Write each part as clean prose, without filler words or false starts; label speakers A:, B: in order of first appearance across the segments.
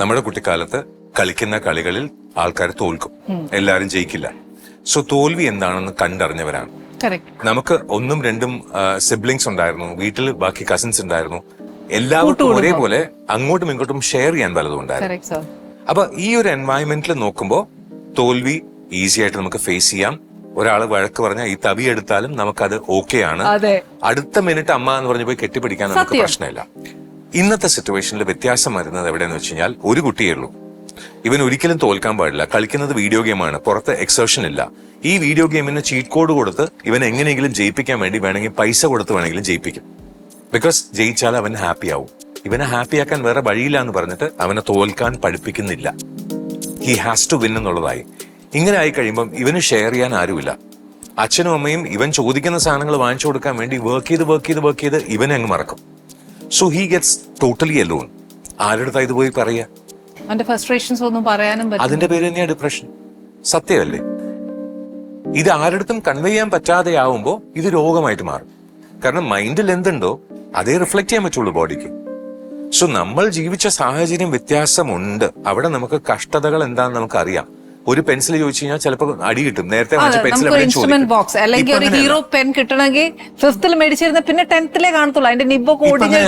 A: നമ്മുടെ കുട്ടിക്കാലത്ത് കളിക്കുന്ന കളികളിൽ ആൾക്കാർ തോൽക്കും, എല്ലാരും ജയിക്കില്ല. സോ തോൽവി എന്താണെന്ന് കണ്ടറിഞ്ഞവരാണ്. നമുക്ക് ഒന്നും രണ്ടും സിബ്ലിങ്സ് ഉണ്ടായിരുന്നു, വീട്ടിൽ ബാക്കി കസിൻസ് ഉണ്ടായിരുന്നു, എല്ലാവർക്കും ഒരേപോലെ അങ്ങോട്ടും ഇങ്ങോട്ടും ഷെയർ ചെയ്യാൻ പലതും ഉണ്ടായിരുന്നു. അപ്പൊ ഈ ഒരു എൻവയൺമെന്റിൽ നോക്കുമ്പോൾ തോൽവി ഈസി ആയിട്ട് നമുക്ക് ഫേസ് ചെയ്യാം. ഒരാള് വഴക്ക് പറഞ്ഞാൽ ഈ തവി എടുത്താലും നമുക്കത് ഓക്കെ ആണ്. അടുത്ത മിനിറ്റ് അമ്മ എന്ന് പറഞ്ഞു പോയി കെട്ടിപ്പിടിക്കാൻ നമുക്ക് പ്രശ്നമില്ല. ഇന്നത്തെ സിറ്റുവേഷനിൽ വ്യത്യാസം വരുന്നത് എവിടെയെന്ന് വെച്ച് കഴിഞ്ഞാൽ ഒരു കുട്ടിയേ ഉള്ളൂ. ഇവൻ ഒരിക്കലും തോൽക്കാൻ പാടില്ല. കളിക്കുന്നത് വീഡിയോ ഗെയിമാണ്, പുറത്ത് എക്സേർഷൻ ഇല്ല. ഈ വീഡിയോ ഗെയിമിന് ചീറ്റ് കോഡ് കൊടുത്ത് ഇവൻ എങ്ങനെയെങ്കിലും ജയിപ്പിക്കാൻ വേണ്ടി വേണമെങ്കിൽ പൈസ കൊടുത്ത് വേണമെങ്കിലും ജയിപ്പിക്കും. ബിക്കോസ് ജയിച്ചാൽ അവൻ ഹാപ്പി ആവും. ഇവനെ ഹാപ്പിയാക്കാൻ വേറെ വഴിയില്ല എന്ന് പറഞ്ഞിട്ട് അവനെ തോൽക്കാൻ പഠിപ്പിക്കുന്നില്ല. ഹി ഹാസ് ടു വിൻ എന്നുള്ളതായി. ഇങ്ങനെ ആയി കഴിയുമ്പം ഇവന് ഷെയർ ചെയ്യാൻ ആരുമില്ല. അച്ഛനും അമ്മയും ഇവൻ ചോദിക്കുന്ന സാധനങ്ങൾ വാങ്ങിച്ചു കൊടുക്കാൻ വേണ്ടി വർക്ക് ചെയ്ത് ഇവനെ അങ്ങ് മറക്കും. So he gets totally alone. ആരുടെ അടുത്താ ഇത് പോയി പറയാ? അതിന്റെ പേര് തന്നെയാ ഡിപ്രഷൻ. സത്യമല്ലേ? ഇത് ആരുടെ കൺവേ ചെയ്യാൻ പറ്റാതെ ആവുമ്പോ ഇത് രോഗമായിട്ട് മാറും. കാരണം മൈൻഡിൽ എന്തുണ്ടോ അതേ റിഫ്ലക്ട് ചെയ്യാൻ പറ്റുള്ളൂ ബോഡിക്ക്. സോ നമ്മൾ ജീവിച്ച സാഹചര്യം വ്യത്യാസമുണ്ട്. അവിടെ നമുക്ക് കഷ്ടതകൾ എന്താണെന്ന് നമുക്ക് അറിയാം. ഒരു പെൻസിൽ ചോദിച്ചു കഴിഞ്ഞാൽ ചിലപ്പോൾ അടി കിട്ടും. നേരത്തെ
B: ഇൻസ്ട്രുമെന്റ് ബോക്സ് അല്ലെങ്കിൽ ഒരു ഹീറോ പെൻ കിട്ടണമെങ്കിൽ 5th മേടിച്ചിരുന്ന പിന്നെ 10th കാണത്തുള്ളൂ. അതിന്റെ നിബ് കോഡിങ്.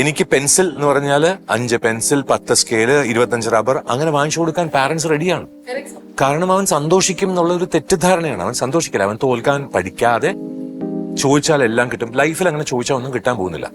A: എനിക്ക് പെൻസിൽ എന്ന് പറഞ്ഞാല് 5 പെൻസിൽ, 10 സ്കെയില്, 25 റബ്ബർ അങ്ങനെ വാങ്ങിച്ചു കൊടുക്കാൻ പാരന്റ്സ് റെഡിയാണ്. കാരണം അവൻ സന്തോഷിക്കും എന്നുള്ള ഒരു തെറ്റിദ്ധാരണയാണ്. അവൻ സന്തോഷിക്കില്ല. അവൻ തോൽക്കാൻ പഠിക്കാതെ ചോദിച്ചാൽ എല്ലാം കിട്ടും. ലൈഫിൽ അങ്ങനെ ചോദിച്ചാൽ ഒന്നും കിട്ടാൻ പോകുന്നില്ല.